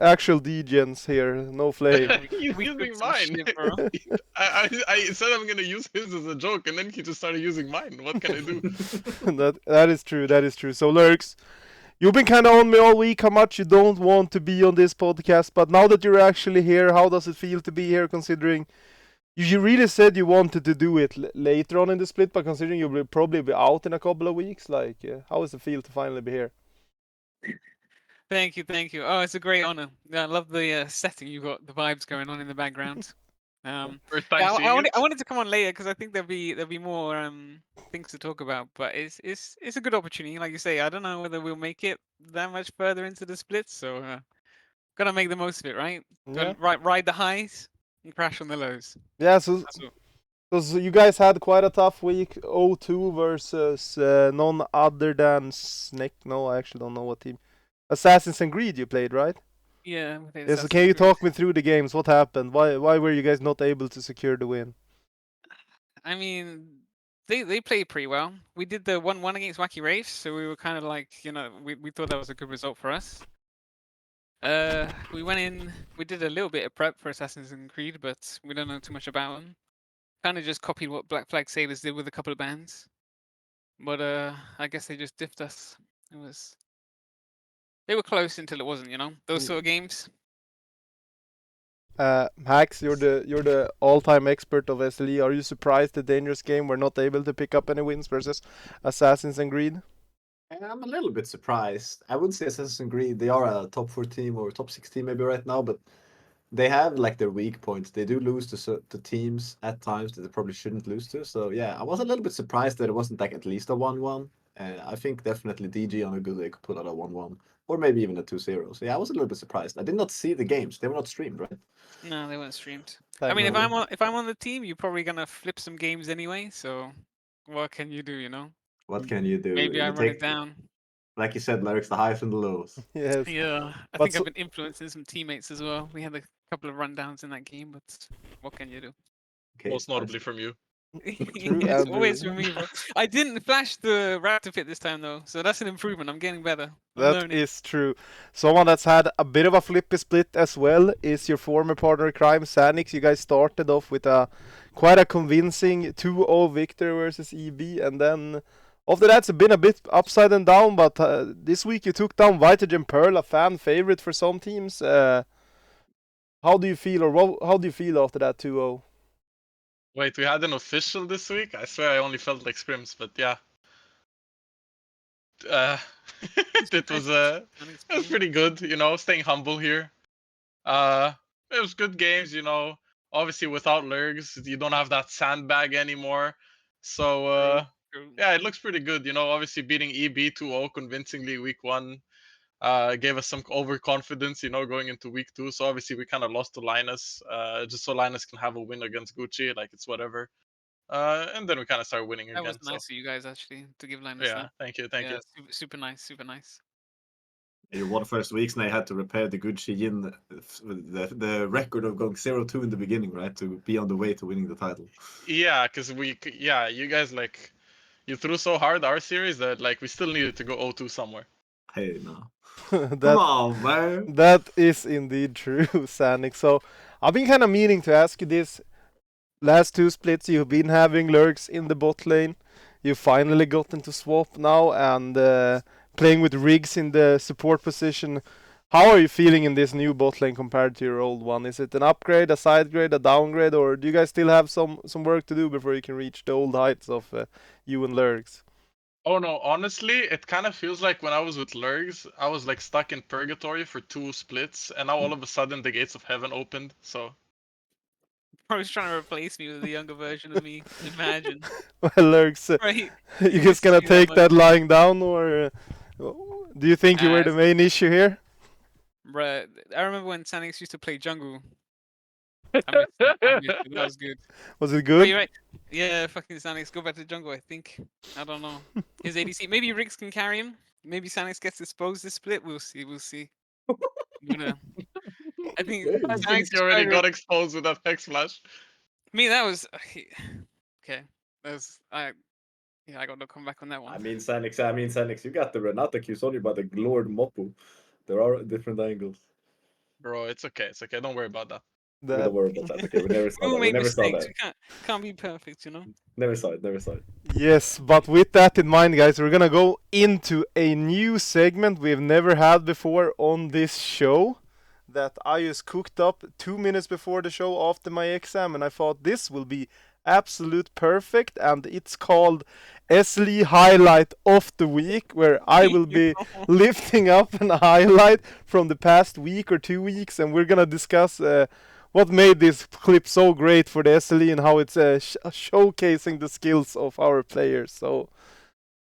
actual degens here, no flame. He's We using cooked some mine. shit, bro. I said I'm gonna use his as a joke, and then he just started using mine. What can I do? That is true. That is true. So Lurgz, you've been kind of on me all week how much you don't want to be on this podcast, but now that you're actually here, how does it feel to be here? Considering you really said you wanted to do it later on in the split, but considering you will probably be out in a couple of weeks, like how does it feel to finally be here? Thank you, thank you. Oh, it's a great honor. Yeah, I love the setting. You got the vibes going on in the background. First time Yeah, seeing I it. wanted to come on later because I think there'll be more things to talk about. But it's a good opportunity, like you say. I don't know whether we'll make it that much further into the split, so gotta make the most of it, right? Yeah. Ride the highs and crash on the lows. Yeah. So That's all. because you guys had quite a tough week, 0-2 versus none other than Snake. No, I actually don't know what team. Assassin's and Greed you played, right? Yeah, we played Yeah, so Assassin's can you Creed. talk me through the games? What happened? Why were you guys not able to secure the win? I mean, they played pretty well. We did the 1-1 against Wacky Race, so we were kind of like, we thought that was a good result for us. We went in, we did a little bit of prep for Assassin's Creed, but we don't know too much about them. Kind of just copied what Black Flag Sailors did with a couple of bands. But I guess they just diffed us. They were close until it wasn't, those sort of games. Hacks, you're the all-time expert of SLE. Are you surprised the Dangerous Game were not able to pick up any wins versus Assassins and Greed? I'm a little bit surprised. I would say Assassin's Creed, they are a top 4 team or top 6 team maybe right now, but they have like their weak points. They do lose to teams at times that they probably shouldn't lose to. So yeah, I was a little bit surprised that it wasn't like at least a 1-1. I think definitely DG on a good day could pull out a 1-1 or maybe even a 2-0. So yeah, I was a little bit surprised. I did not see the games. They were not streamed, right? No, they weren't streamed. I Thank mean, you. if I'm on the team, you're probably gonna flip some games anyway. So what can you do? What can you do? Maybe I You run it take, down. like you said, Lurgz, the highs and the lows. Yes. Yeah, I But think I've so, been influencing some teammates as well. We had a couple of rundowns in that game, but what can you do? Okay, Most notably from you. True, It's always Andrew. for me, bro. I didn't flash the Raptor Fit this time though, so that's an improvement. I'm getting better. I'm That learning. is true. Someone that's had a bit of a flippy split as well is your former partner in crime, Sanixx. You guys started off with a quite a convincing 2-0 victory versus EB, and then after that it's been a bit upside and down. But this week you took down Vitagen Pearl, a fan favorite for some teams. How do you feel, or how do you feel after that 2-0? Wait, we had an official this week? I swear I only felt like scrims, but yeah. Uh, it was pretty good, staying humble here. It was good games, Obviously without Lurgz, you don't have that sandbag anymore. So yeah, it looks pretty good, Obviously beating EB 2-0 convincingly week 1 gave us some overconfidence, going into week 2. So obviously we kind of lost to Linus, just so Linus can have a win against Gucci, like it's whatever. And then we kind of started winning That was again. nice So of you guys actually to give Linus yeah, that. thank you. Yeah, super nice, super nice. In one first weeks, and I had to repair the good Shijin, the record of going 0-2 in the beginning, right? To be on the way to winning the title. Yeah, because you guys you threw so hard our series that we still needed to go 0-2 somewhere. Hey, no. that Come on, man. that is indeed true, Sanixx. So I've been kind of meaning to ask you this. Last two splits you've been having Lurgz in the bot lane. You finally got into swap now and playing with Riggs in the support position. How are you feeling in this new bot lane compared to your old one? Is it an upgrade, a side grade, a downgrade, or do you guys still have some work to do before you can reach the old heights of you and Lurgz? Oh no, honestly, it kind of feels like when I was with Lurgz, I was stuck in purgatory for 2 splits, and now all of a sudden the gates of heaven opened. So I was trying to replace me with a younger version of me. Imagine. Well, Lurgz, Right. you just gonna take that lying down, or do you think you were the main issue here? Bruh, I remember when Sanixx used to play jungle. I missed it. That was good. Was it Wait, good? you're right. Yeah, fucking Sanixx, go back to jungle, I think. I don't know. His ADC. Maybe Riggs can carry him. Maybe Sanixx gets exposed this split. We'll see. But, I think I Sanixx think is you already trying got to... exposed with that Hex Flash. Me, that was... Okay. That was... Yeah, I got to come back on that one. I mean, Sanixx, you got the Renata Q only by the Lord Moppu. There are different angles. Bro, it's okay. It's okay. Don't worry about that. We That don't worry about that. Okay, we never saw We all that. We make never saw mistakes. that. We can't be perfect, you know. Never saw it. Never saw it. Yes, but with that in mind, guys, we're gonna go into a new segment we've never had before on this show that I just cooked up 2 minutes before the show after my exam, and I thought this will be absolute perfect, and it's called SLE Highlight of the Week, where I will be lifting up an highlight from the past week or 2 weeks, and we're gonna discuss what made this clip so great for the SLE and how it's showcasing the skills of our players. So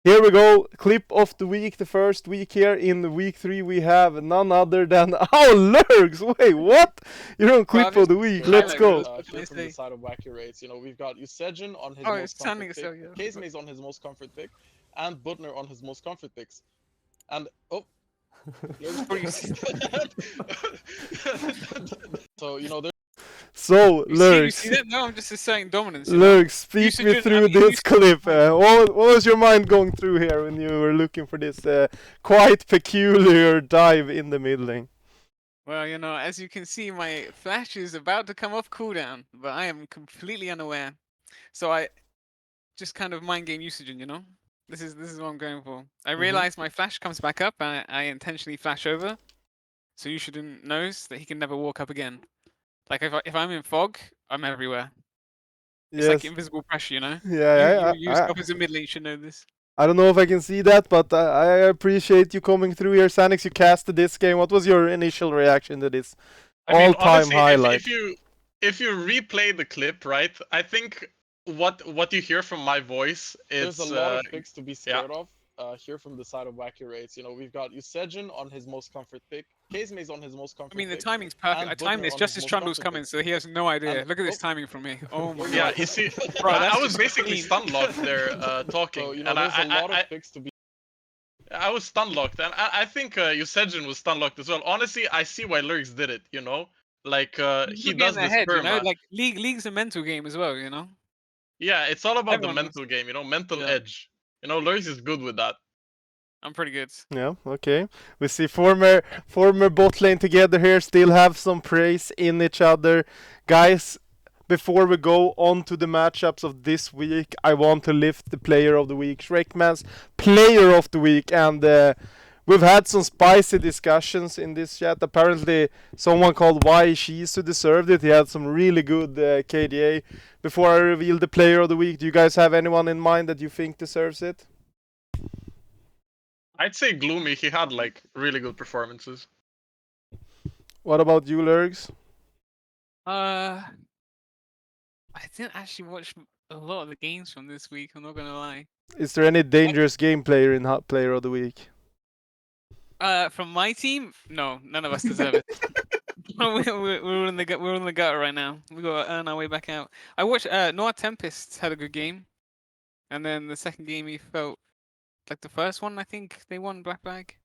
here we go, clip of the week, the first week here. In week 3 we have none other than Lurgz. Wait, what? You're on clip of the week. Let's go. Here from the side of wacky rates, we've got Usejin on his Oh, most it's comfort Sanixx, pick, yeah. Casemaze on his most comfort pick, and Butner on his most comfort picks. And so there's So You Lurgz, see that? No, I'm just asserting dominance. You know? Lurgz, speak me Usage- through I mean, this usage- clip. What was your mind going through here when you were looking for this quite peculiar dive in the middling? Well, as you can see, my flash is about to come off cooldown, but I am completely unaware. So I just kind of mind game usage, This is what I'm going for. I realize my flash comes back up, and I intentionally flash over, so Yushidun knows that he can never walk up again. Like if I'm in fog, I'm everywhere. It's like invisible pressure, Yeah, you stop as a mid lane, you should know this. I don't know if I can see that, but I appreciate you coming through here. Sanixx, you casted this game. What was your initial reaction to this all-time honestly, highlight? if you replay the clip, right? I think what you hear from my voice is there's a lot of picks to be scared of. Here from the side of wacky rates, we've got Usejin on his most comfort pick, Casemaze on his most comfort. I mean, the pick, timing's perfect. I timed this just as Trundle's coming, so he has no idea. Look at this timing from me. Oh my god. Yeah, you see, Bro, I that's was just basically clean. stun locked there, talking, So, and there's a lot of picks to be. I was stun locked, and I think Usejin was stun locked as well. Honestly, I see why Lurgz did it. Like he does this ahead, perma. Like League's a mental game as well, Yeah, it's all about Everyone the knows. mental game, mental Yeah. edge. Lurgz is good with that. I'm pretty good. Yeah, okay. We see former bot lane together here, still have some praise in each other. Guys, before we go on to the matchups of this week, I want to lift the player of the week, Shrekman's player of the week, and we've had some spicy discussions in this chat. Apparently, someone called Why Shizu deserved it. He had some really good KDA. Before I reveal the player of the week, do you guys have anyone in mind that you think deserves it? I'd say Gloomy. He had like really good performances. What about you, Lurgz? I didn't actually watch a lot of the games from this week. I'm not gonna lie. Is there any dangerous game player in player of the week? From my team, no, none of us deserve it. we're in the gutter right now. We gotta earn our way back out. I watched Noah Tempest had a good game, and then the second game he felt like the first one. I think they won Black Bag.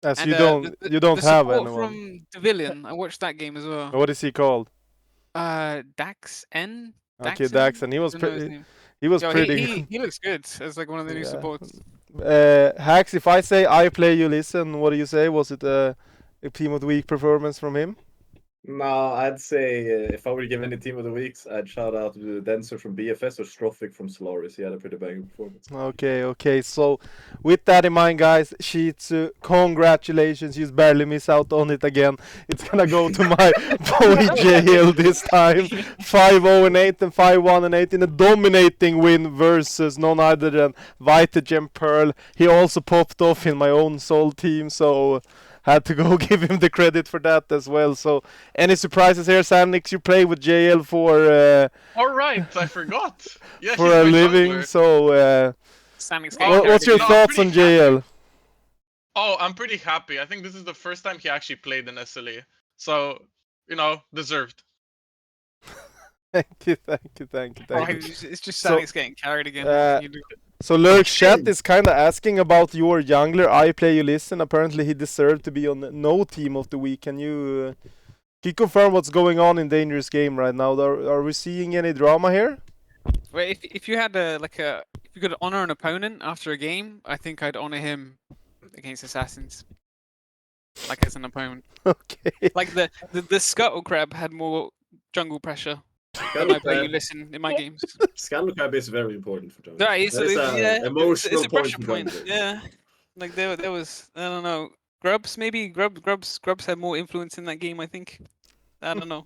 As and, you don't the have support anyone. from Devilian. I watched that game as well. What is he called? Dax N. Okay, Dax, and he was I don't know his name. pretty. He looks good as like one of the new Yeah. supports. Hacks, if I say I play, you listen. What do you say? Was it a team of the week performance from him? No, I'd say if I were to give any team of the weeks, I'd shout out to Denser from BFS or Strophic from Solaris. He had a pretty banging performance. Okay. So, with that in mind, guys, Shitsu, congratulations. You barely miss out on it again. It's gonna go to my boy JL this time. 5-0-8 and 5-1-8 in a dominating win versus none other than Vitagen Pearl. He also popped off in my own soul team, so had to go give him the credit for that as well. So, any surprises here, Sanixx? You play with JL for All right, I forgot. Yeah, for he's a my living. jungler. So, Sanixx what's your No, I'm thoughts on pretty JL? Oh, I'm pretty happy. I think this is the first time he actually played in SLE. So, deserved. Thank you. It's just So, Sanixx getting carried again. So Lurgz chat is kind of asking about your jungler. I play, you listen. Apparently he deserved to be on no team of the week. Can you confirm what's going on in Dangerous Game right now? Are we seeing any drama here? Well, if you had if you could honor an opponent after a game, I think I'd honor him against Assassins. like as an opponent. Okay. Like the Scuttle Crab had more jungle pressure than I bet you listen in my games. Scuttle Crab is very important for jungle. Right, That is an emotional it's a point pressure in point. jungle. Yeah, like there was I don't know Grubs maybe Grubs had more influence in that game. I think I don't know.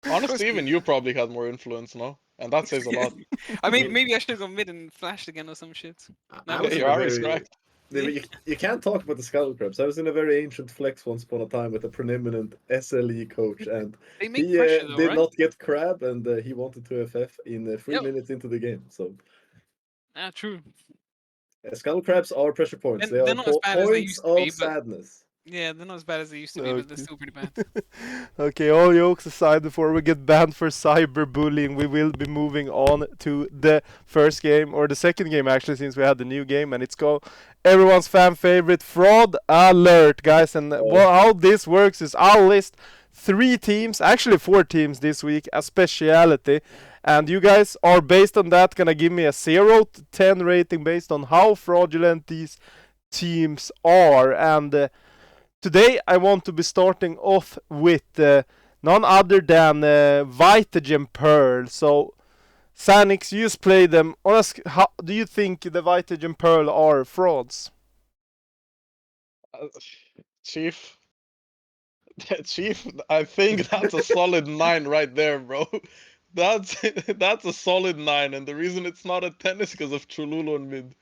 Honestly, even you probably had more influence, no? And that says a lot. I mean, mean- maybe I should have gone mid and flashed again or some shit. No, I but was You in a are very. respect. You can't talk about the Scuttle Crabs. I was in a very ancient flex once upon a time with a preeminent SLE coach, and they make he pressure though, did right? not get crab, and he wanted to FF in 3 Yep. minutes into the game. So Ah, true. Scuttle Crabs are pressure points. And They they're are not as bad as they points used to of be, but sadness. yeah, they're not as bad as they used to be, but they're Okay. still pretty bad. Okay, all jokes aside, before we get banned for cyberbullying, we will be moving on to the first game, or the second game actually, since we had the new game, and it's called everyone's fan favorite, Fraud Alert, guys. And how this works is I'll list 3 teams, actually 4 teams this week, as speciality, and you guys are based on that gonna give me a 0 to 10 rating based on how fraudulent these teams are. And today I want to be starting off with none other than Vitagen Pearl. So, Sanixx, you just play them. How do you think the Vitagen Pearl are frauds? Chief, Chief, I think that's a solid 9 right there, bro. That's a solid 9, and the reason it's not a 10 is because of Chululu and mid.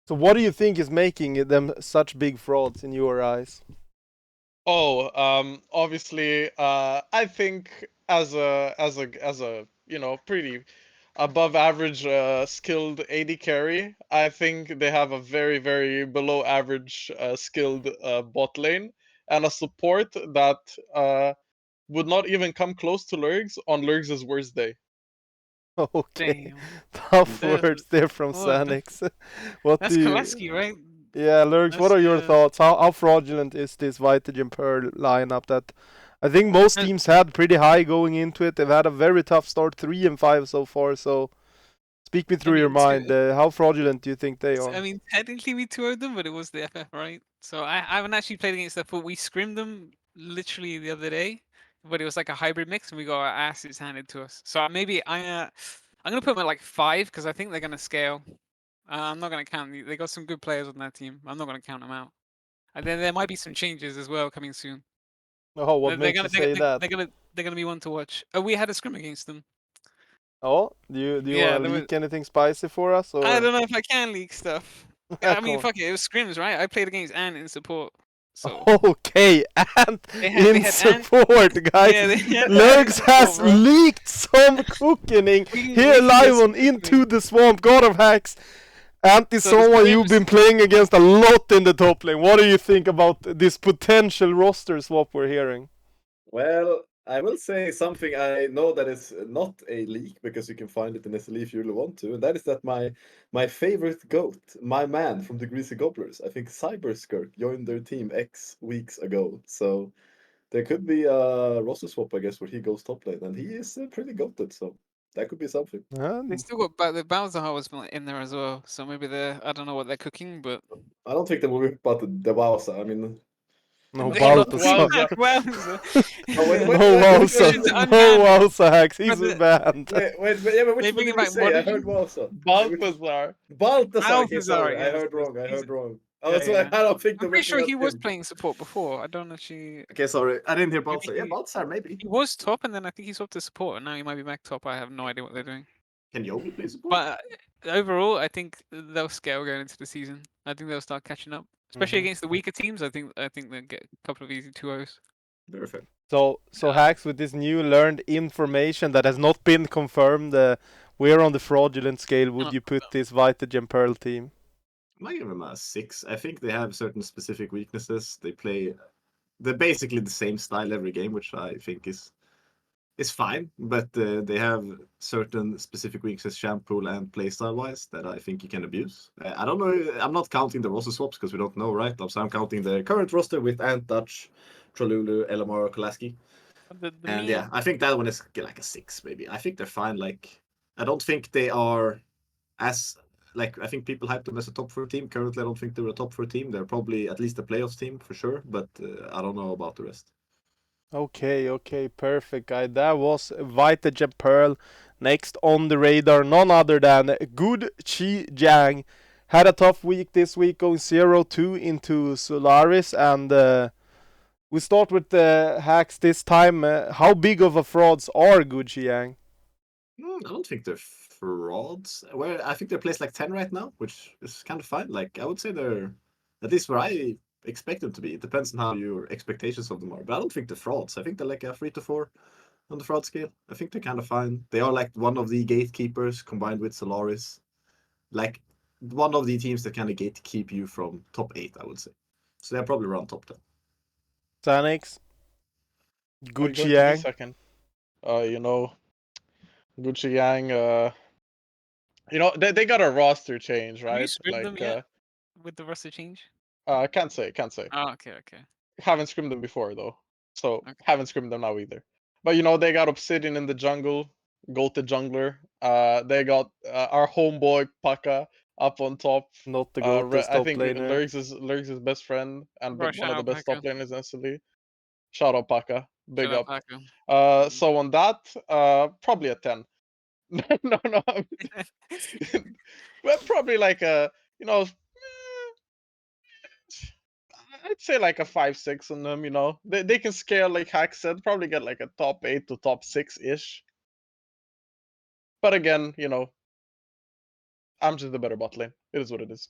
So, what do you think is making them such big frauds in your eyes? Oh, obviously, I think as a pretty above average skilled AD carry, I think they have a very very below average skilled bot lane and a support that would not even come close to Lurgz on Lurgz's worst day. Okay, Damn. tough That's- words there from what? Sanixx. What That's do you? Kaleski, right? Yeah, Lurgz, what That's, are your thoughts? How fraudulent is this Vitagen Pearl lineup that I think most Uh, teams had pretty high going into it? They've had a very tough start, 3 and 5 so far. So speak me through your mind. How fraudulent do you think they are? I mean, technically we 2-0'd them, but it was the FF, right? So I haven't actually played against them, but we scrimmed them literally the other day, but it was like a hybrid mix, and we got our asses handed to us. So maybe I'm gonna put them at like 5 because I think they're gonna scale. I'm not gonna count. They got some good players on that team. I'm not gonna count them out. And then there might be some changes as well coming soon. Oh, what They're makes gonna you say that? they're gonna be one to watch. Oh, we had a scrim against them. Oh, do you Yeah, want to there was. leak anything spicy for us, or? I don't know if I can leak stuff. I Come mean, on. fuck it. It was scrims, right? I played against Ant in support. So Okay, and they in had Ant. support, guys, Yeah, they had Lurgz Ant has support, bro. leaked some cooking We here can live get on some Into cooking. the Swamp, God of Hacks. Ant is So the someone you've scrims- been playing against a lot in the top lane. What do you think about this potential roster swap we're hearing? Well, I will say something I know that is not a leak because you can find it in SLE if you really want to, and that is that my favorite goat, my man from the Greasy Gobblers, I think Cyberskirk joined their team X weeks ago. So there could be a roster swap, I guess, where he goes top lane, and he is pretty goated, so that could be something. They still got the Bowser was in there as well. So maybe I don't know what they're cooking, but I don't think they will rip about the Wowza. I mean, No They got Balthazar. Wowza. oh, wait, No wait, Wowza. Push it to No unban it. Wowza Hacks. He's But banned. yeah, but which They one bring did him we back say? I Prodigy? heard Wowza. Balthazar. Balthazar. Okay, Balthazar, sorry, I yes, heard yes, wrong. I he's- heard wrong. Oh, yeah, so yeah. I don't think I'm they're pretty sure ripping he out was him. playing support before. I don't actually. Okay, sorry, I didn't hear Maybe Balthazar. Yeah, he- Balthazar, maybe. He was top, and then I think he swapped to support, and now he might be back top. I have no idea what they're doing. Can Yogi play support? But overall, I think they'll scale going into the season. I think they'll start catching up, especially Mhm. against the weaker teams. I think they'll get a couple of easy 2-0s. Very fair. So Hacks, with this new learned information that has not been confirmed, where on the fraudulent scale would you put this Vitagen Pearl team? I might give them a 6. I think they have certain specific weaknesses. They're basically the same style every game, which I think is fine. But they have certain specific weaknesses, shampoo and playstyle wise, that I think you can abuse. I don't know. I'm not counting the roster swaps because we don't know, right? So I'm counting the current roster with Ant, Dutch, Trolulu, Elamar, Kolaski. And yeah, I think that one is like a 6 maybe. I think they're fine. Like, I don't think they are as like I think people hype them as a top 4 team. Currently, I don't think they're a top 4 team. They're probably at least a playoffs team for sure, but I don't know about the rest. Okay, perfect, guy. That was Vitage and Pearl. Next on the radar, none other than Good Chi Jiang. Had a tough week this week, going 0-2 into Solaris, and we start with the hacks this time. How big of a frauds are Good Chi Jiang? I don't think they're frauds. Well, I think they're placed like 10 right now, which is kind of fine. Like I would say they're at least where I expect them to be. It depends on how your expectations of them are. But I don't think they're frauds. I think they're like a 3 to 4 on the fraud scale. I think they're kind of fine. They are like one of the gatekeepers combined with Solaris. Like one of the teams that kind of gatekeep you from top 8, I would say. So they're probably around top 10. Sanixx? Are Good you going to be Jiang? second? You know, Gucci Yang, you know, they got a roster change, Have you right? scrimmed them Like, yet with the roster change? can't say. Oh, okay. Haven't scrimmed them before though, so Okay. haven't scrimmed them now either. But you know, they got Obsidian in the jungle, goated jungler. They got our homeboy Paka up on top. Not the greatest I top think laner. Lurgz' best friend and Bro, one shout of the out best top Paco. laners in SLE. Shout out Paka, big Shout out up. Paco. So on that, probably a 10. No. Well, probably like a, you know, I'd say like a 5-6 on them. You know, they can scale like Hack said, probably get like a top 8 to top 6 ish. But again, you know, I'm just the better bot lane. It is what it is.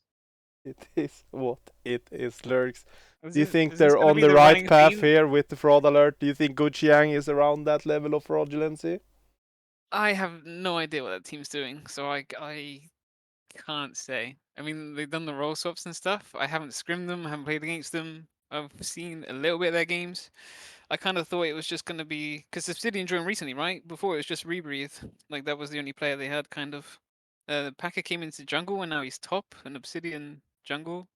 It is what it is, Lurks. Is Do you this- think is this they're gonna on be the the right running path theme? here with the fraud alert? Do you think Good Chiang is around that level of fraudulency? I have no idea what that team's doing, so I can't say. I mean, they've done the role swaps and stuff. I haven't scrimmed them, I haven't played against them. I've seen a little bit of their games. I kind of thought it was just going to be because Obsidian joined recently, right? Before it was just Rebreathe. Like that was the only player they had, kind of. Packer came into jungle and now he's top and Obsidian jungle.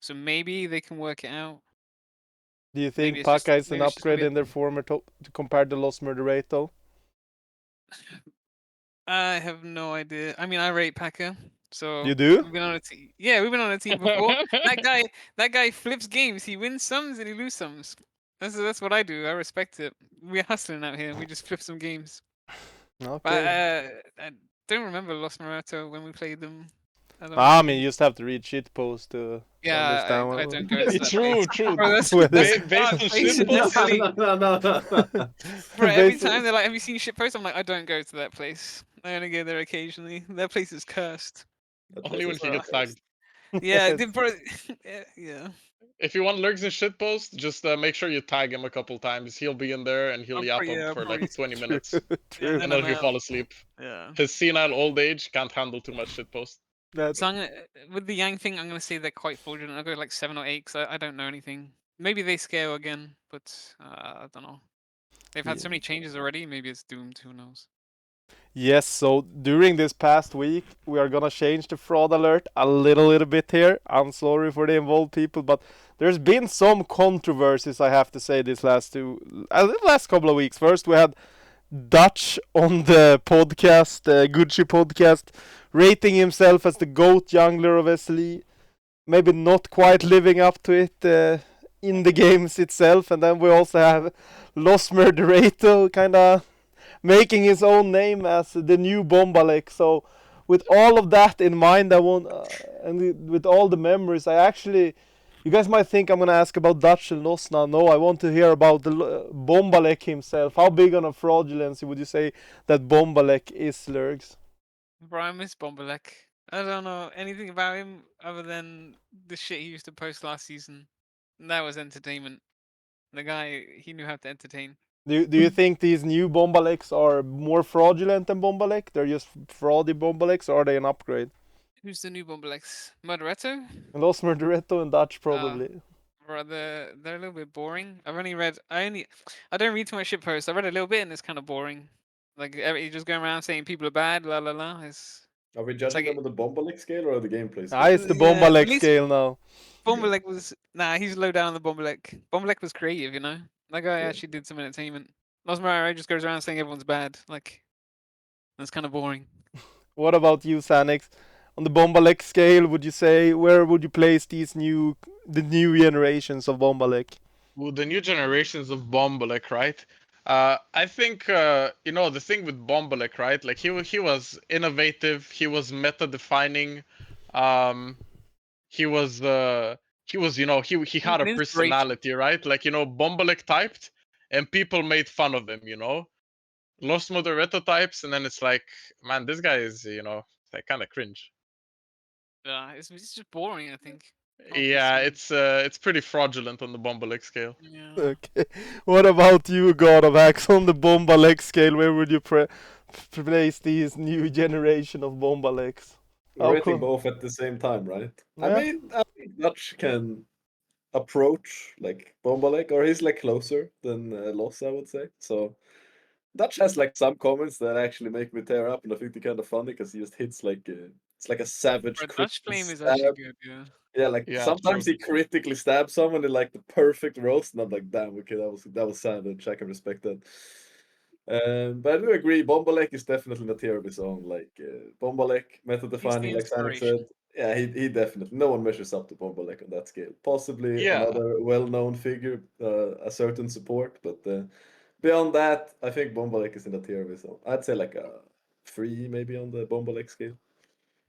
So maybe they can work it out. Do you Maybe think it's just Paka is an maybe it's just gonna upgrade be. in their former top compared to Lost Murderato? I have no idea. I mean, I rate Packer, so You do? we've been on a team. Yeah, we've been on a team before. That guy flips games. He wins some and he loses some. That's what I do. I respect it. We're hustling out here. We just flip some games. But Okay. I don't remember Los Morato when we played them. I don't I mean, really. you just have to read shitpost to Yeah, understand I what. don't go to that True, place. true. Bro, that's Well, that's this- a Based dark on place in shitpost? SLE. No. Bro, every Based- time they're like, "Have you seen shitpost?" I'm like, "I don't go to that place. I only go there occasionally. That place is cursed." Only when he gets tagged. Yeah, Yes. bro. Yeah. If you want Lurks in shitpost, just make sure you tag him a couple times. He'll be in there and he'll I'll yap pro- yeah, up I'll for probably like 20 True, minutes. true. And And then then he'll fall asleep. Yeah. His senile old age can't handle too much shitpost. That, So I'm gonna, with the Yang thing, I'm gonna say they're quite fraudulent. I'll go like 7 or 8 because I don't know anything. Maybe they scale again, but I don't know. They've had so many changes already. Maybe it's doomed. Who knows? yes, so during this past week, we are gonna change the fraud alert a little bit here. I'm sorry for the involved people, but there's been some controversies, I have to say, last couple of weeks. First, we had Dutch on the podcast, Gucci podcast, rating himself as the GOAT jungler of SLE. Maybe not quite living up to it in the games itself. And then we also have Los Murderato kind of making his own name as the new Bombalek. So with all of that in mind, I want, and with all the memories, you guys might think I'm gonna ask about Dutch and Los now. No, I want to hear about the Bombalek himself. How big on a fraudulency would you say that Bombalek is, Lurgz? Bro, I miss Bombalek. I don't know anything about him other than the shit he used to post last season. And that was entertainment. The guy, he knew how to entertain. Do you think these new Bombaleks are more fraudulent than Bombalek? They're just fraudy Bombaleks, or are they an upgrade? Who's the new Bombalex? Murderetto? Los Murderato and Dutch probably. Bro, they're a little bit boring. I don't read too much shit posts. I read a little bit and it's kind of boring. Like you just going around saying people are bad, la la la. Are we judging like them on the Bombalik scale or the gameplay scale? It's the Yeah, at Bombalek least- scale now. Bombalek was he's low down on the Bombalek. Bombalek was creative, you know. That guy Yeah. actually did some entertainment. Los Moraro just goes around saying everyone's bad. Like that's kind of boring. What about you, Sanix? on the Bombalek scale, would you say? Where would you place the new generations of Bombalek? Well, the new generations of Bombalek, right? I think the thing with Bombalek, right? Like he was innovative. He was meta defining. Um, he was he had a An inspiration. personality, right? Like Bombalek typed, and people made fun of him. Lost Moderato types, and then it's like, man, this guy is like kind of cringe. Yeah, it's just boring, I think. Yeah, Obviously. it's pretty fraudulent on the Bombalek scale. Yeah. Okay. What about you, God of Axe, on the Bombalek scale? Where would you place these new generation of Bombaleks? We're rating both at the same time, right? I Yeah. mean, I think Dutch can approach like Bombalek, or he's like closer than Loss, I would say. So Dutch has like some comments that actually make me tear up, and I think they're kind of funny because he just hits like it's like a savage For a crit Dutch flame is stab. actually good, yeah. Yeah, like Yeah, sometimes true. he critically stabs someone in like the perfect roast, and I'm like, damn, okay, that was savage. I can respect that. But I do agree, Bombalek is definitely in a tier of his own. Like Bombalek, method He's the defining, like Sanixx inspiration. said. Yeah, he definitely no one measures up to Bombalek on that scale. Possibly Yeah. another well-known figure, a certain support, but beyond that, I think Bombalek is in a tier of his own. I'd say like a 3 maybe on the Bombalek scale.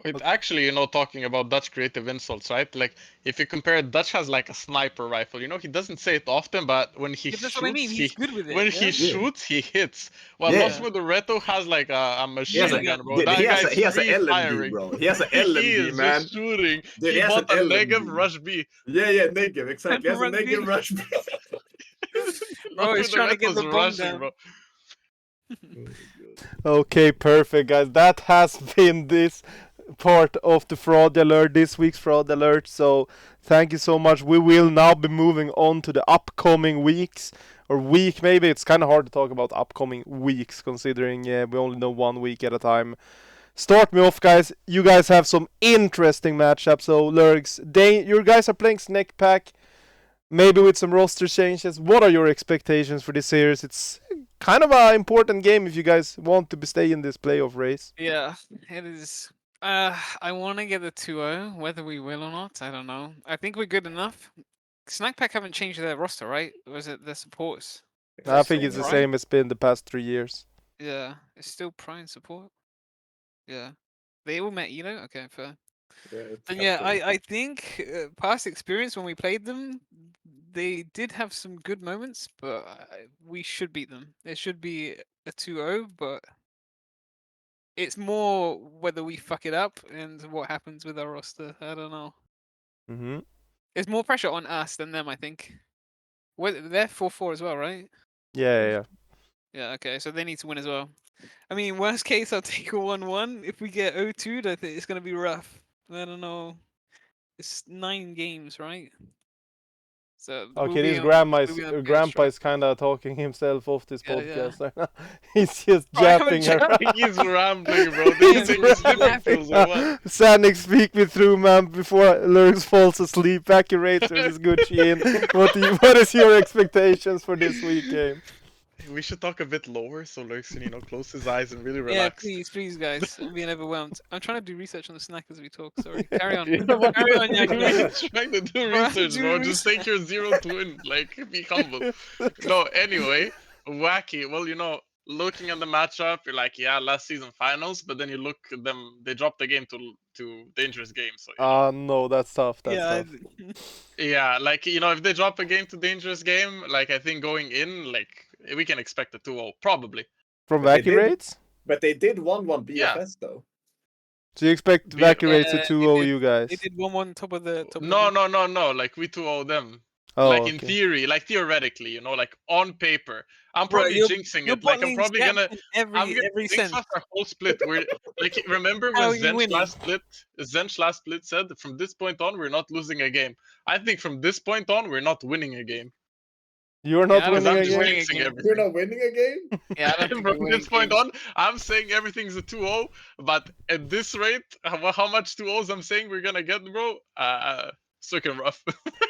Wait, actually, talking about Dutch creative insults, right? Like, if you compare, Dutch has like a sniper rifle. He doesn't say it often, but when he Yeah, that's what I mean. shoots, He's good with it. when Yeah. he shoots, he hits. While Yeah. Lost Moderato has like a machine gun, bro. Dude, That he has guy's he has an free LMG, firing. bro. He has an He LMG, is man. just shooting. Dude, He has bought an a LMG. Negev Rush B. Yeah, Negev, exactly. He has a Rush B. Negev Rush B. Bro, Lost he's trying to get Moderato's the bomb rushing, down. bro. Okay, perfect, guys. That has been this part of the fraud alert, this week's fraud alert. So thank you so much. We will now be moving on to the upcoming weeks or week. Maybe it's kind of hard to talk about upcoming weeks considering we only know 1 week at a time. Start me off, guys. You guys have some interesting matchups. So Lurgz, you guys are playing Snake Pack. Maybe with some roster changes. What are your expectations for this series? It's kind of an important game if you guys want to stay in this playoff race. Yeah, it is. I want to get a 2-0, whether we will or not, I don't know. I think we're good enough. Snack Pack haven't changed their roster, right? Or is it their supports? I think it's the Right. same as been the past 3 years. Yeah, it's still Prime support. Yeah. They all met Elo? Okay, fair. And yeah, I think past experience when we played them, they did have some good moments, but we should beat them. It should be a 2-0, but it's more whether we fuck it up and what happens with our roster. I don't know. Mm-hmm. There's more pressure on us than them, I think. They're 4-4 as well, right? Yeah. Yeah, okay, so they need to win as well. I mean, worst case, I'll take a 1-1. If we get 0-2'd, I think it's going to be rough. I don't know. It's 9 games, right? So Okay, this grandpa grandpa is kind of talking himself off this Yeah, podcast right now. He's just Bro, I haven't japping around. He's rambling, bro. This thing is difficult or what? Sanixx, speak me through, man, before Lurgz falls asleep. Accurate versus Gucci. What is your expectations for this week game? We should talk a bit lower so Lurgz can, close his eyes and really Yeah, relax. please, guys. I'm being overwhelmed. I'm trying to do research on the snack as we talk. Sorry. Carry on. Carry on, Yaki. Trying to do Bro, research, do bro. Just take your 0 to win. Like, be humble. No, anyway, Wacky. Well, looking at the matchup, you're like, yeah, last season finals, but then you look at them, they dropped the game to Dangerous Game. So, No, that's tough. Yeah. yeah, like, if they drop a game to Dangerous Game, like, I think going in, like, we can expect a 2-0, probably. From But they Vacuum did- Rates? But they did 1-1 BFS Yeah. though. So you expect Vacuum Rates to Yeah, 2-0 they you guys? They did 1-1 top of the No. Like, we 2-0 them. Oh, like, okay. in theory, like, theoretically, like, on paper. I'm Bro, probably jinxing your it. Like, bot I'm lane's probably gonna... gapped in I'm gonna every jinx sense. us our whole split. We're like, remember How when are you winning? Zench last split said, from this point on, we're not losing a game. I think from this point on, we're not winning a game. You're not I don't winning think I'm we're just again? winning jinxing again. everything. You're not winning a game? Yeah, I don't think From we're this winning point games. on, I'm saying everything's a 2-0, but at this rate, how much 2-0s I'm saying we're gonna get, bro? It's looking rough.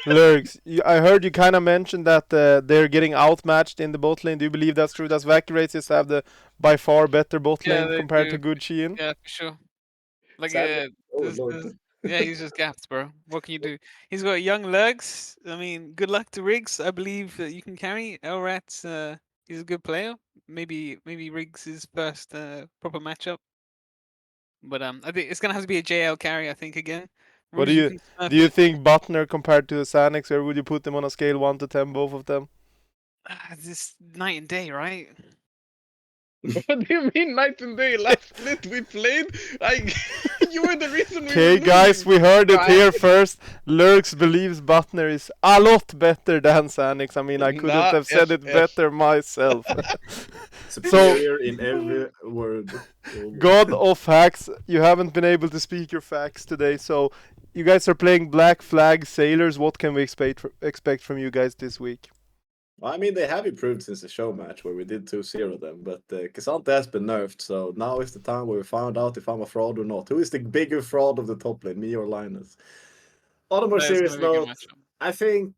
Lurgz, I heard you kind of mention that they're getting outmatched in the bot lane. Do you believe that's true? Does Vacuum Rates have the by far better bot Yeah, lane they compared do. to Gucci? Yeah, for sure. Like Sadly, oh this, lord. yeah, he's just gapped, bro. What can you do? He's got young Lurgz. I mean, good luck to Riggs. I believe that you can carry. OVERRATED, he's a good player. Maybe Riggs' is first proper matchup. But I think it's gonna have to be a JL carry. I think again. What Rooney, you can do smurf you it. think Butner compared to Sanixx, or would you put them on a scale 1 to 10, both of them? This night and day, right? What do you mean night and day? Last split we played, like you were the reason we were Okay, guys, losing. we heard it Guy. here first. Lurgz believes Butner is a lot better than Sanixx. I mean, I couldn't Nah, have said it FF. better myself. Superior in every word. God of hacks, you haven't been able to speak your facts today, so you guys are playing Black Flag Sailors. What can we expect from you guys this week? Well, I mean, they have improved since the show match where we did 2-0 them, but Cassante has been nerfed, so now is the time where we find out if I'm a fraud or not. Who is the bigger fraud of the top lane, me or Linus? On a more That is serious gonna be a good note, matchup. I think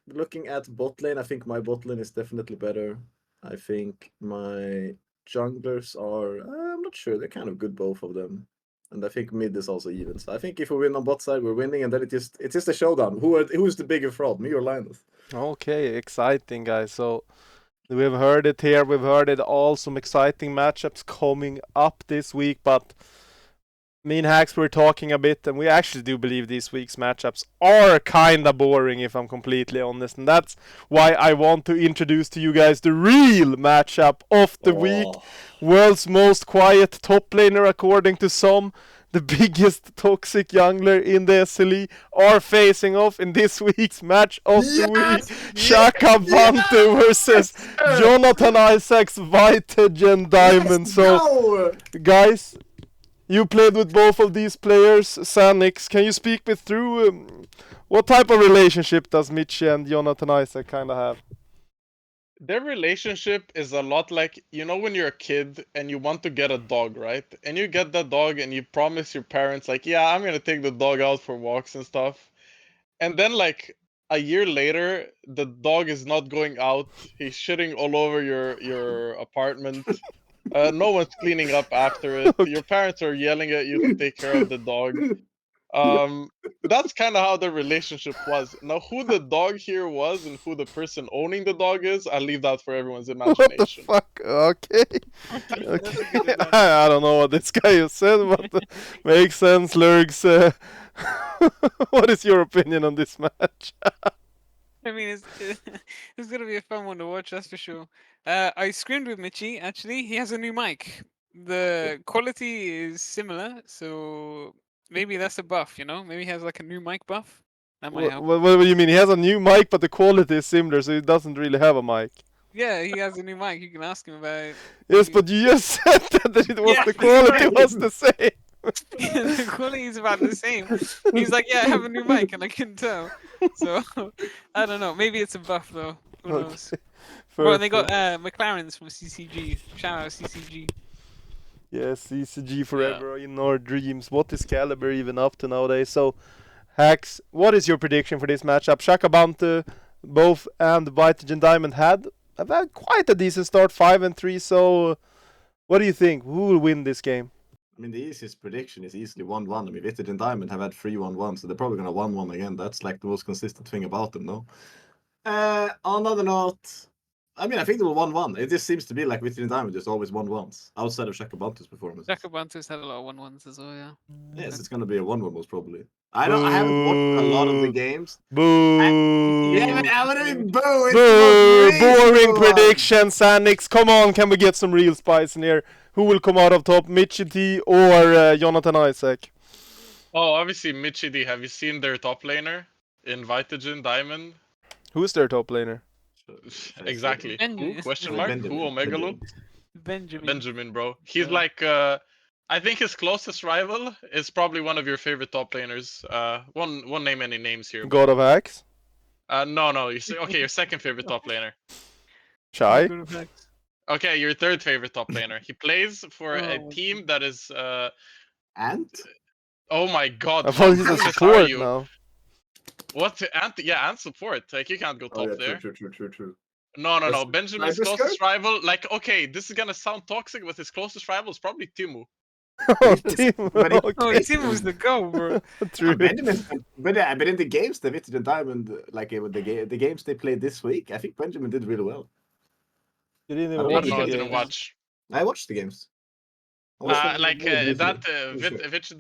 looking at bot lane, I think my bot lane is definitely better. I think my junglers are, I'm not sure, they're kind of good, both of them. And I think mid is also even. So I think if we win on bot side, we're winning, and then it's just a showdown. Who's the bigger fraud, me or Linus? Okay, exciting, guys. So we've heard it here. We've heard it all. Some exciting matchups coming up this week, but me and Hacks were talking a bit, and we actually do believe this week's matchups are kinda boring, if I'm completely honest. And that's why I want to introduce to you guys the real matchup of the week. World's most quiet top laner, according to some. The biggest toxic jungler in the SLE are facing off in this week's match of the week. Shaka Bante versus Jonathan Isaacs, Vitagen Diamond. So, guys, you played with both of these players. Sanixx, can you speak me through what type of relationship does Mitchie and Jonathan Isaac kind of have? Their relationship is a lot like, you know, when you're a kid and you want to get a dog, right? And you get that dog and you promise your parents, like, yeah, I'm gonna take the dog out for walks and stuff. And then, like, a year later, the dog is not going out. He's shitting all over your apartment. No one's cleaning up after it. Okay. Your parents are yelling at you to take care of the dog. That's kind of how the relationship was. Now, who the dog here was and who the person owning the dog is, I'll leave that for everyone's What the imagination. fuck? Okay. That's a Okay. good analogy. I don't know what this guy has said, but makes sense, Lurgz. What is your opinion on this match? I mean, it's gonna be a fun one to watch, that's for sure. I screamed with Mitchie. Actually, he has a new mic. The quality is similar, so maybe that's a buff. You know, maybe he has like a new mic buff. That might help. What do you mean? He has a new mic, but the quality is similar, so he doesn't really have a mic. Yeah, he has a new mic. You can ask him about it. Yes, He- but you just said that it was Yeah, the quality was the same. the quality is about the same. He's like, yeah, I have a new mic, and I couldn't tell. So I don't know. Maybe it's a buff though. Who knows? Well, and they got McLaren's from CCG. Shout out CCG. Yes, CCG forever in our dreams. What is Caliber even up to nowadays? So, Hacks, what is your prediction for this matchup? Shaka Bante, both and Vitagen Diamond had quite a decent start, 5-3. So, what do you think? Who will win this game? I mean, the easiest prediction is easily 1-1. I mean, Vitted and Diamond have had 3-1-1, so they're probably going to 1-1 again. That's like the most consistent thing about them, no? On another note, I mean, I think they were 1-1. It just seems to be like Vitted and Diamond just always 1-1s, outside of Shaka Bante's performance. Shaka Bante's had a lot of 1-1s as well, yeah. Yes, it's going to be a 1-1 most probably. I haven't watched a lot of the games. Boo! Yeah, but I wouldn't boo. It's Boo! the most Boring reasonable one. prediction, Sanixx. Come on, can we get some real spice in here? Who will come out of top, Mitchie T or Jonathan Isaac? Oh, obviously, Mitchie D. Have you seen their top laner in Vitagen Diamond? Who's their top laner? Exactly. Benji. Who? Question Is it mark? Benjamin, Who? Omega Loop? Benjamin. Benjamin, bro. He's Yeah. like, I think his closest rival is probably one of your favorite top laners. Won't name any names here. God of Hacks? No. Okay, your second favorite top laner. Chai? Good effects. Okay, your third favorite top laner. He plays for a Oh, team that is, Ant? oh my god. I how thought he's a clueless are support you? now. What? And support. Like, you can't go top Oh, yeah, there. true. No. That's- Benjamin's Sniper closest Skirt? rival, like, okay, this is gonna sound toxic, but his closest rival is probably Timu. Oh, He's Tim. been- but he- Oh, Okay. Tim was the goal, bro. True. Benjamin's but in the games, the Vintage and Diamond, like with the games they played this week, I think Benjamin did really well. You didn't I even don't I watch don't know. the I Yeah. didn't games. watch. I watched the games. I watched them Like very briefly. that For sure. Vitch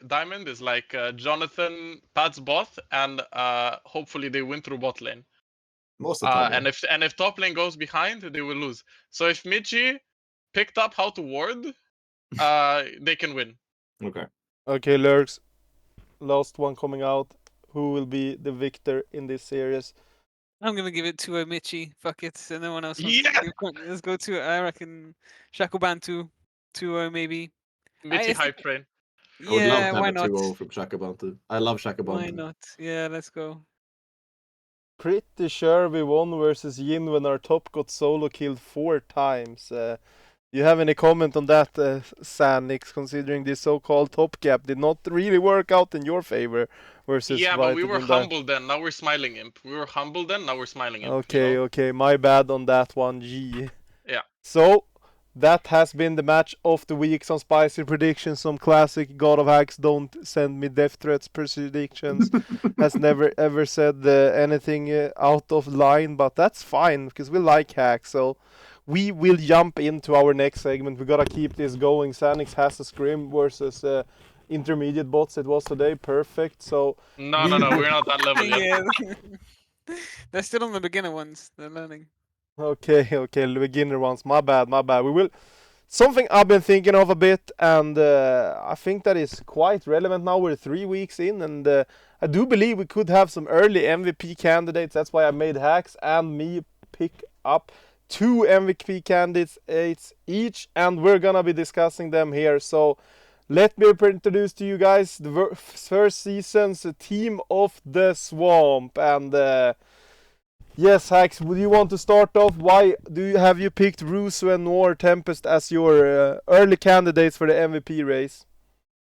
Diamond is like Jonathan Pat's both, and hopefully they win through bot lane. Most of the time. And if top lane goes behind, they will lose. So if Michi picked up how to ward, they can win. Okay. Okay, Lurgz. Last one coming out. Who will be the victor in this series? I'm gonna give it to Michi. Fuck it. So no one else wants Yeah! to give point. Let's go to I reckon Shakoban 2 maybe. Michi think- hype train. I would love Yeah, to why have a not? 2-0 from Shakabantu. I love Shakabantu. Why not? Yeah, let's go. Pretty sure we won versus Yin when our top got solo killed 4 times. You have any comment on that, Sanixx, considering this so-called top gap did not really work out in your favor versus Yeah, but we Overrated were and Di- humble then. Now we're smiling imp. We were humble then. Now we're smiling imp. Okay, You know? okay, my bad on that one, G. Yeah. So, that has been the match of the week. Some spicy predictions, some classic God of Hacks don't send me death threats predictions. Has never ever said anything out of line, but that's fine because we like hacks. So we will jump into our next segment. We gotta keep this going. Sanixx has a scrim versus intermediate bots. It was today perfect. So No, we're not that level yet. Yeah. They're still on the beginner ones. They're learning. okay, the beginner ones. My bad. We will. Something I've been thinking of a bit, and I think that is quite relevant now. We're 3 weeks in, and I do believe we could have some early MVP candidates. That's why I made Hacks and me pick up 2 MVP candidates each, and we're gonna be discussing them here. So let me introduce to you guys the first season's Team of the Swamp, and yes, Hacks, would you want to start off? Why have you picked Russo and Noir Tempest as your early candidates for the MVP race?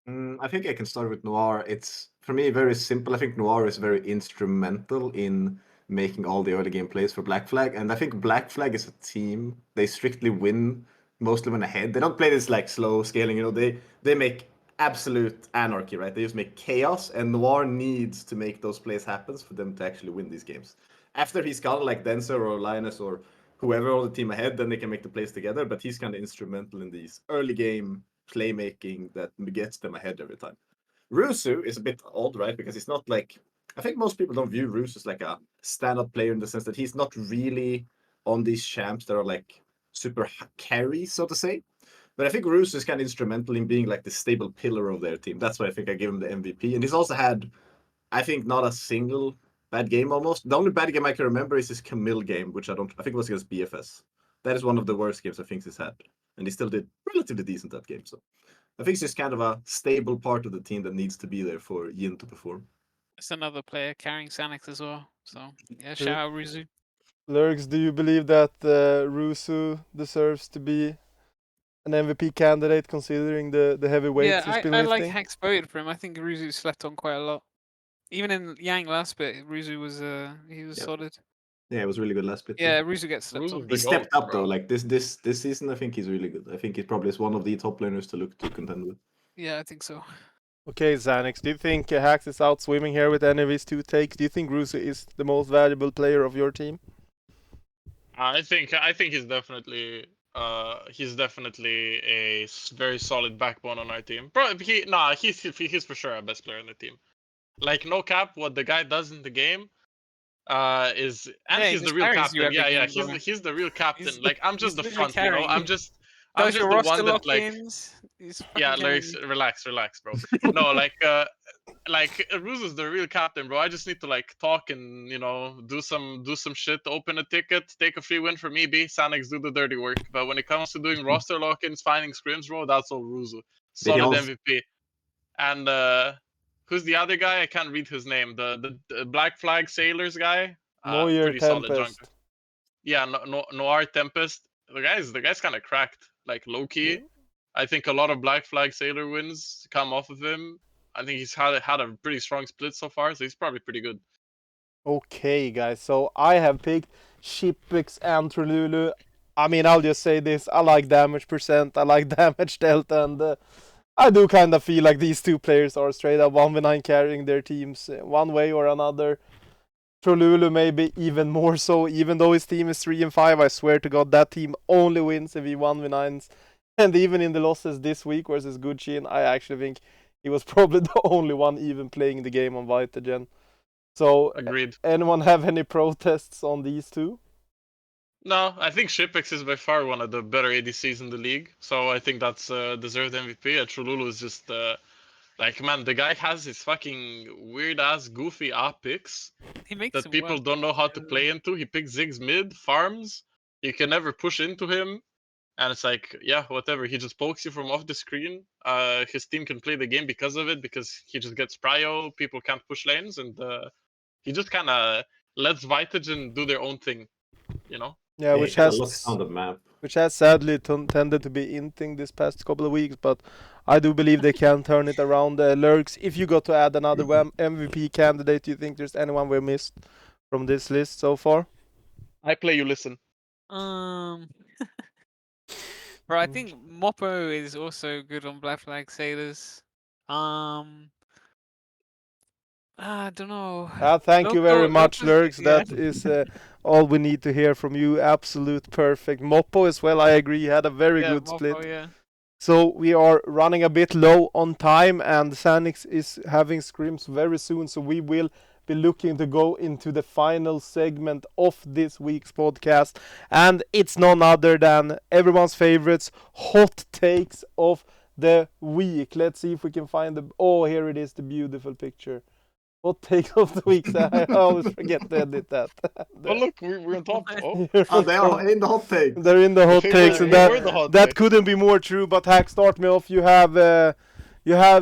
I think I can start with Noir. It's, for me, very simple. I think Noir is very instrumental in making all the early game plays for Black Flag. And I think Black Flag is a team. They strictly win mostly when ahead. They don't play this like slow scaling, they make absolute anarchy, right? They just make chaos, and Noir needs to make those plays happen for them to actually win these games. After he's gone, like Denser or Linus or whoever on the team ahead, then they can make the plays together, but he's kind of instrumental in these early game playmaking that gets them ahead every time. Rusu is a bit odd, right? Because he's not like, I think most people don't view Rusu as like a stand-up player in the sense that he's not really on these champs that are like super carry, so to say. But I think Rusu is kind of instrumental in being like the stable pillar of their team. That's why I think I give him the MVP. And he's also had, I think, not a single bad game almost. The only bad game I can remember is his Camille game, which I think it was against BFS. That is one of the worst games I think he's had. And he still did relatively decent that game. So I think he's just kind of a stable part of the team that needs to be there for Yin to perform. It's another player carrying Sanixx as well. So yeah, True. shout out Rizu. Lurgz, do you believe that Russo deserves to be an MVP candidate considering the heavy weights he's been I lifting? like Hack's voted for him. I think Rizu slept on quite a lot. Even in Yang last bit, Rizu was he was Yep. solid. Yeah, it was really good last bit. Yeah, Rizu gets slept Ruzu's on. the He stepped GOAT, up though. bro. Like this season, I think he's really good. I think he probably is one of the top laners to look to contend with. Yeah, I think so. Okay, Sanixx, do you think Hacks is out swimming here with any of his 2 takes? Do you think Russo is the most valuable player of your team? I think he's definitely a very solid backbone on our team. Bro, he's for sure our best player on the team. Like no cap, what the guy does in the game is, and Yeah, he he's the just real carries you captain. every Yeah, game, bro. he's the real captain. He's- Like I'm just he's the literally front, you know. carrying I'm you. just Does the your one roster that like lock-ins? He's yeah, fucking carrying Lurgz, you. relax, bro. No, like Ruz is the real captain, bro. I just need to like talk and do some shit, open a ticket, take a free win from EB. Sanixx do the dirty work. But when it comes to doing roster lock-ins, finding scrims, bro, that's all Ruzu. Solid also- MVP. And who's the other guy? I can't read his name. The Black Flag Sailors guy. Noir Pretty solid jungler. Tempest. Yeah, Noir Tempest. The guy's kind of cracked. Like low key. Yeah. I think a lot of Black Flag Sailor wins come off of him. I think he's had a pretty strong split so far, so he's probably pretty good. Okay, guys, so I have picked Shipix and Trululu. I mean, I'll just say this, I like damage percent, I like damage delta, and I do kind of feel like these two players are straight up 1v9 carrying their teams one way or another. Trolulu maybe even more so, even though his team is 3-5. I swear to God, that team only wins if he 1v9s. And even in the losses this week versus Gucci, I actually think he was probably the only one even playing the game on Vitagen. So, Agreed. anyone have any protests on these two? No, I think Shipex is by far one of the better ADCs in the league. So I think that's deserved MVP. Trululu is just like, man, the guy has his fucking weird ass goofy APP picks He makes that them people work. don't know how to play into. He picks Ziggs mid, farms. You can never push into him. And it's like, yeah, whatever. He just pokes you from off the screen. His team can play the game because of it, because he just gets prio. People can't push lanes, and he just kind of lets Vitagen do their own thing, you know? Yeah, He kind of lost on the map. which has sadly tended to be inting this past couple of weeks, but I do believe they can turn it around. Lurgz, if you got to add another MVP candidate, do you think there's anyone we missed from this list so far? I play, you listen. Bro, I think Moppo is also good on Black Flag Sailors. I don't know. Thank you very much, Lurgz. Yeah. That is all we need to hear from you. Absolute perfect. Moppo as well, I agree, had a very Yeah, good Moppo, split. yeah. So we are running a bit low on time, and Sanixx is having scrims very soon, so we will be looking to go into the final segment of this week's podcast, and it's none other than everyone's favorites, hot takes of the week. Let's see if we can find the... Oh, here it is, the beautiful picture. Hot take of the week. I always forget to edit that. Oh, look, we're on top. Oh, Oh, they are in the hot take. They're in the hot takes, and we're the hot that take. couldn't be more true. But Hack, start me off. You have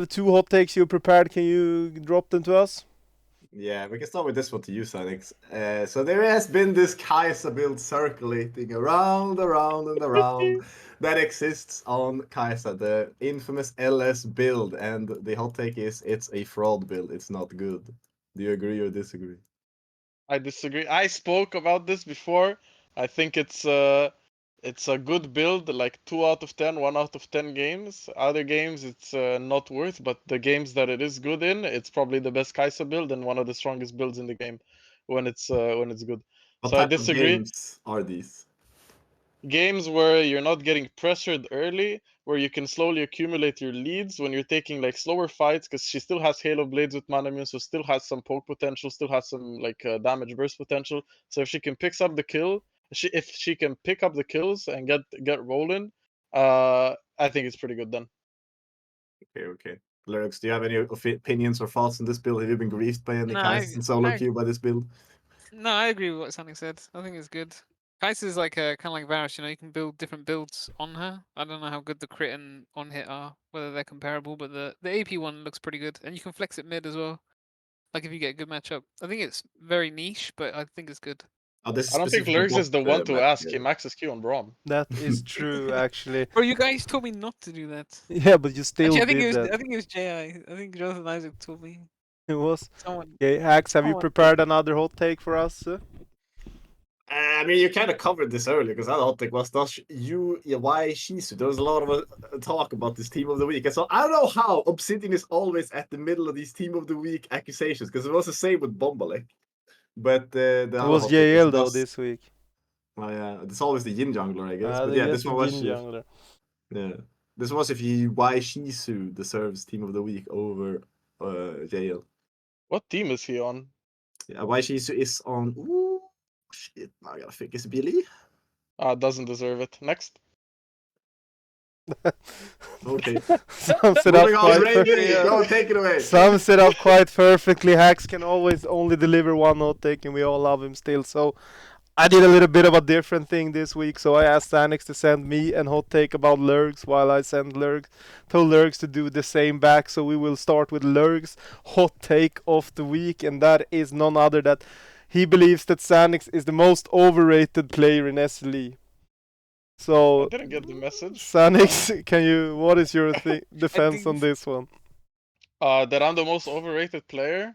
two hot takes you prepared. Can you drop them to us? Yeah, we can start with this one to you, Sanixx. So there has been this Kai'Sa build circulating around and around that exists on Kai'Sa, the infamous LS build, and the hot take is it's a fraud build. It's not good. Do you agree or disagree? I disagree. I spoke about this before. I think it's a good build, like 2 out of 10, 1 out of 10 games. Other games it's not worth, but the games that it is good in, it's probably the best Kai'Sa build and one of the strongest builds in the game when it's good. What So I type of disagree. games are these? Games where you're not getting pressured early, where you can slowly accumulate your leads when you're taking like slower fights, because she still has Halo Blades with Manamune, so still has some poke potential, still has some like damage burst potential. So if she can pick up the kill, if she can pick up the kills and get rolling, I think it's pretty good then. Okay. Lurgz, do you have any opinions or thoughts on this build? Have you been griefed by any No, Kai'Sas in solo queue by this build? No, I agree with what Sanixx said. I think it's good. Kai'Sa is like kind of like Varus, you know, you can build different builds on her. I don't know how good the crit and on hit are, whether they're comparable, but the AP one looks pretty good, and you can flex it mid as well. Like if you get a good matchup, I think it's very niche, but I think it's good. Oh, this is I don't think specific for Lurgz is the bot, one to match, ask. yeah. He maxes Q on Braum. That is true, actually. Bro, you guys told me not to do that. Yeah, but you still Actually, I think did it was that. I think it was JI. I think Jonathan Isaac told me. It was. Someone. Okay, Hacks, have you someone- prepared another hot take for us? I mean, you kind of covered this earlier because I don't think was why Shizu. There was a lot of talk about this team of the week, and so I don't know how Obsidian is always at the middle of these team of the week accusations because it was the same with Bombalek, but the It other was hot take JL though this week. Oh yeah, it's always the Yin Jungler, I guess. But They yeah, get this the one was Jin Jungler. yeah. This was if you why Shizu deserves team of the week over JL. What team is he on? Yeah, why Shizu is on. Ooh, shit! Now I gotta think. It's Billy. Doesn't deserve it. Next. Okay. Sums it up Moving on, quite Rainy. perfectly. Go take it away. Sums it up quite perfectly. Hacks can always only deliver one hot take, and we all love him still. So I did a little bit of a different thing this week. So I asked Sanixx to send me an hot take about Lurgz, while I told Lurgz to do the same back. So we will start with Lurgz hot take of the week, and that is none other than he believes that Sanixx is the most overrated player in SLE. So, I didn't get the message. Sanixx, what is your defense think- on this one? That I'm the most overrated player.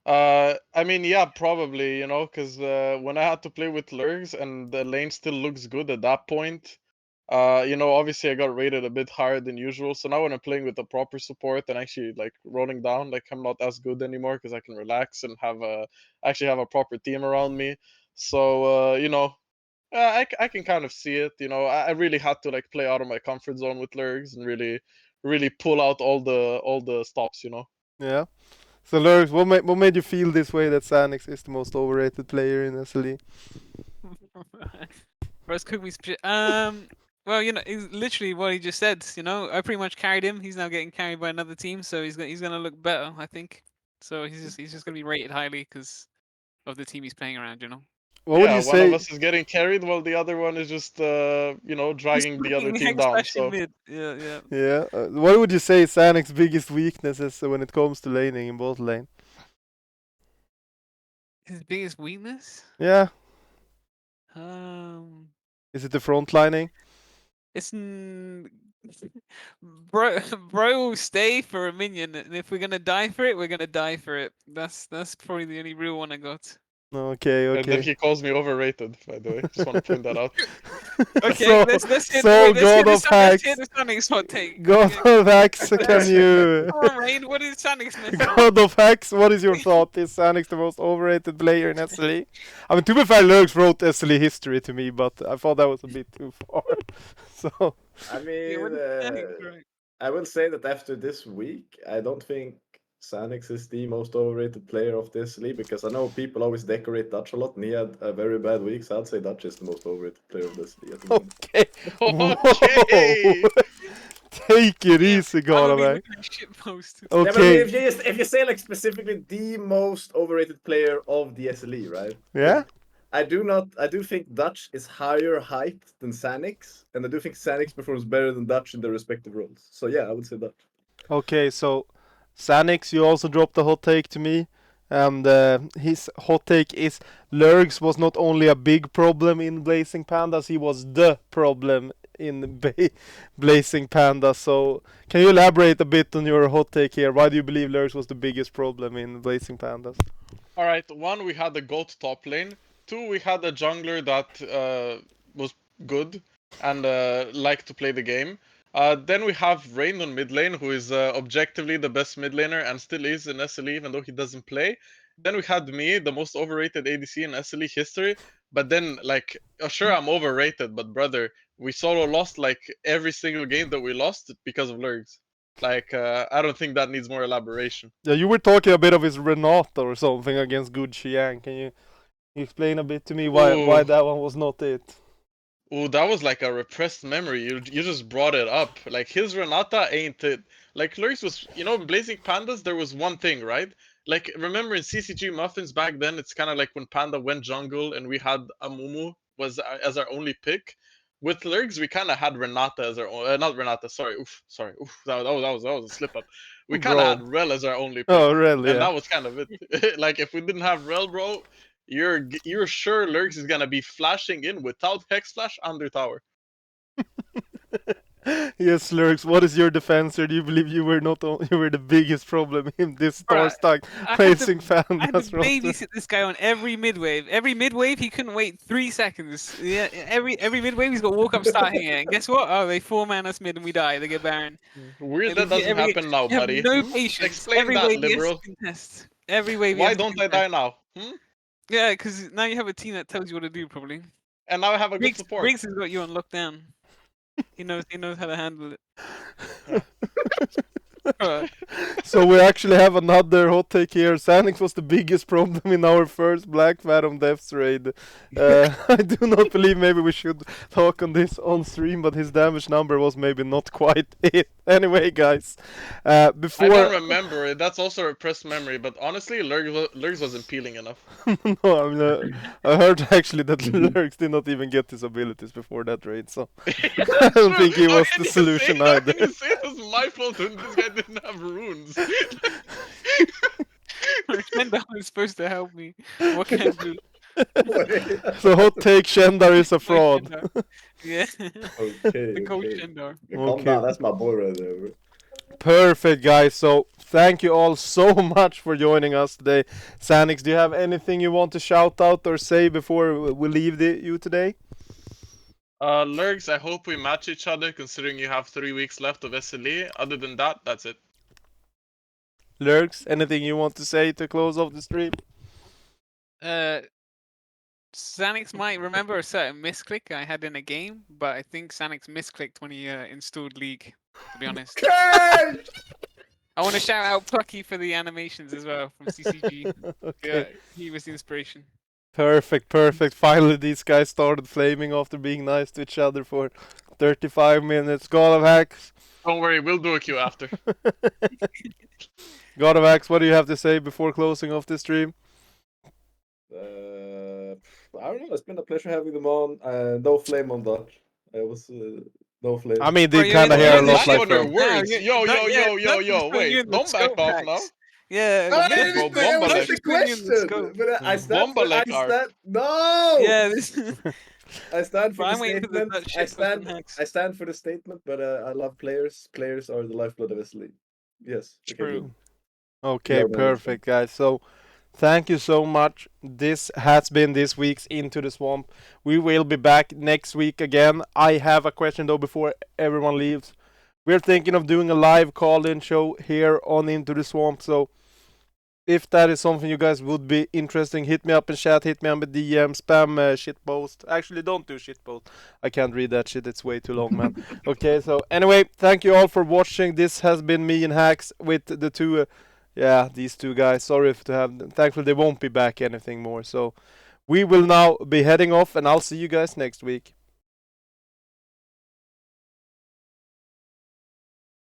I mean, yeah, probably, because when I had to play with Lurgz and the lane still looks good at that point, You know, obviously I got rated a bit higher than usual. So now when I'm playing with the proper support and actually like rolling down, like I'm not as good anymore because I can relax and actually have a proper team around me. So you know, I can kind of see it. You know, I really had to like play out of my comfort zone with Lurgz and really pull out all the stops. You know. Yeah. So Lurgz, what made you feel this way that Sanixx is the most overrated player in SLE? First cook me some shit. Well, you know, it's literally what he just said. You know, I pretty much carried him. He's now getting carried by another team, so he's gonna look better, I think. So he's just gonna be rated highly because of the team he's playing around. You know. What would Yeah, you one of say? us is getting carried while the other one is just you know, dragging the other team down. So Mid. Yeah, yeah. Yeah. What would you say is Sanixx's biggest weaknesses when it comes to laning in bot lane? His biggest weakness? Yeah. Um, Is it the front lining? it's bro will stay for a minion, and if we're gonna die for it, we're gonna die for it. That's probably the only real one I got. Okay, and then okay. he calls me overrated, by the way. Just want to point that out. Okay, So- let's hear so wait, let's hear God the of let's hear Hacks. the Sanixx hot take. God of Hacks, can you... Come on, Rain, what is Sanixx message? God of Hacks, what is your thought? Is Sanixx the most overrated player in SLE? I mean, to be fair, Lurgz wrote SLE history to me, but I thought that was a bit too far. So, I Yeah, mean, what is Sanixx, right? I will say that after this week, I don't think Sanixx is the most overrated player of this league because I know people always decorate Dutch a lot, and he had a very bad week, so I'd say Dutch is the most overrated player of this league at the moment. okay. Okay. Whoa. Take it Yeah, easy, God of Hacks. Shitpost. Yeah, but I mean, Okay. if you say like specifically the most overrated player of the SLE, right? Yeah? I do think Dutch is higher hyped than Sanixx, and I do think Sanixx performs better than Dutch in their respective roles. So yeah, I would say Dutch. Okay, so Sanixx, you also dropped a hot take to me, and his hot take is Lurgz was not only a big problem in Blazing Pandas, he was the problem in Blazing Pandas. So can you elaborate a bit on your hot take here? Why do you believe Lurgz was the biggest problem in Blazing Pandas? All right. One, we had the GOAT top lane. Two, we had a jungler that was good and liked to play the game. Then we have Rain on mid lane, who is objectively the best mid laner and still is in SLE, even though he doesn't play. Then we had me, the most overrated ADC in SLE history. But then, like, sure, I'm overrated, but brother, we solo lost like every single game that we lost because of Lurgz. Like, I don't think that needs more elaboration. Yeah, you were talking a bit of his Renata or something against Good Xiang. Can you explain a bit to me why Ooh. that one was not it? Oh, that was like a repressed memory. You just brought it up. Like his Renata ain't it. Like Lurgz was, you know, in Blazing Pandas there was one thing, right? Like remember in CCG Muffins back then, it's kind of like when Panda went jungle and we had Amumu was as our only pick. With Lurgz, we kind of had Renata as our not Renata. Sorry, oof. That was a slip up. We kind of Bro. had Rel as our only pick, Oh, really? and Yeah. that was kind of it. Like if we didn't have Rel, bro, you're sure Lurgz is gonna be flashing in without Hex Flash under tower. Yes, Lurgz, what is your defense, or do you believe you were you were the biggest problem in this Bruh, star-stuck I had to- Blazing I had to Pandas roster? babysit this guy on every mid wave. Every mid wave, he couldn't wait 3 seconds. Yeah, every mid wave, he's got walk up start here. And guess what? Oh, they 4-man us mid and we die. They get Baron. Weird And that doesn't every- happen now, You have buddy. no patience. Explain every that, wave he has liberal. to contest. Every wave. he Why has to don't I contest. die now? Yeah, because now you have a team that tells you what to do. Probably. And now I have a good support. Briggs has got you on lockdown. He knows how to handle it. So we actually have another hot take here. Sanixx was the biggest problem in our first Black Phantom Deaths raid. I do not believe maybe we should talk on this on stream, but his damage number was maybe not quite it. Anyway, guys, I before don't remember it. That's also a repressed memory. But honestly, Lurgz wasn't peeling enough. no, I mean, I heard actually that Lurgz did not even get his abilities before that raid, so I don't think he was the solution either. Can you say it was my fault when this guy didn't have runes? Shendar was supposed to help me. What can I do? So hot take, Shendar is a fraud. Shendar. Yeah. Okay, The coach okay. Shendar. Calm Okay. down, that's my boy right there. Bro. Perfect, guys. So thank you all so much for joining us today. Sanixx, do you have anything you want to shout out or say before we leave you today? Lurgz, I hope we match each other considering you have 3 weeks left of SLE. Other than that, that's it. Lurgz, anything you want to say to close off the stream? Sanixx might remember a certain misclick I had in a game, but I think Sanixx misclicked when he installed League, to be honest. I want to shout out Plucky for the animations as well from CCG. Okay. Yeah, he was the inspiration. Perfect, perfect. Finally, these guys started flaming after being nice to each other for 35 minutes. God of Hacks. Don't worry, we'll do a queue after. God of Hacks, what do you have to say before closing off the stream? I don't know. It's been a pleasure having them on. No flame on Dutch. It was no flame. I mean, Bro, did you're kind of in- hear a you're in lot the like on your from. words. Yeah, Yo, that- yo, yeah, yo, yo, Dutch yo. is putting you Wait, in the don't back scope off hacks. now. Yeah, No, Yeah, yeah, bro, it was Bombalek. the Putting you in the question. scope. But I stand for. Bombalek art. No. Yeah, this. I stand for But the I'm waiting for the statement. Dutch I shit for some stand. hacks. I stand for the statement. But I love players. Players are the lifeblood of SLE. Yes. Okay, True. good. Okay, Yeah, man, perfect, guys. So, thank you so much. This has been this week's Into the Swamp. We will be back next week again. I have a question though before everyone leaves. We're thinking of doing a live call-in show here on Into the Swamp. So, if that is something you guys would be interesting, hit me up in chat, hit me on the DM, spam shitpost. Actually, don't do shitpost. I can't read that shit. It's way too long, man. Okay, so anyway, thank you all for watching. This has been me and Hacks with the two, these two guys. Sorry if to have them. Thankfully, they won't be back anything more. So we will now be heading off, and I'll see you guys next week.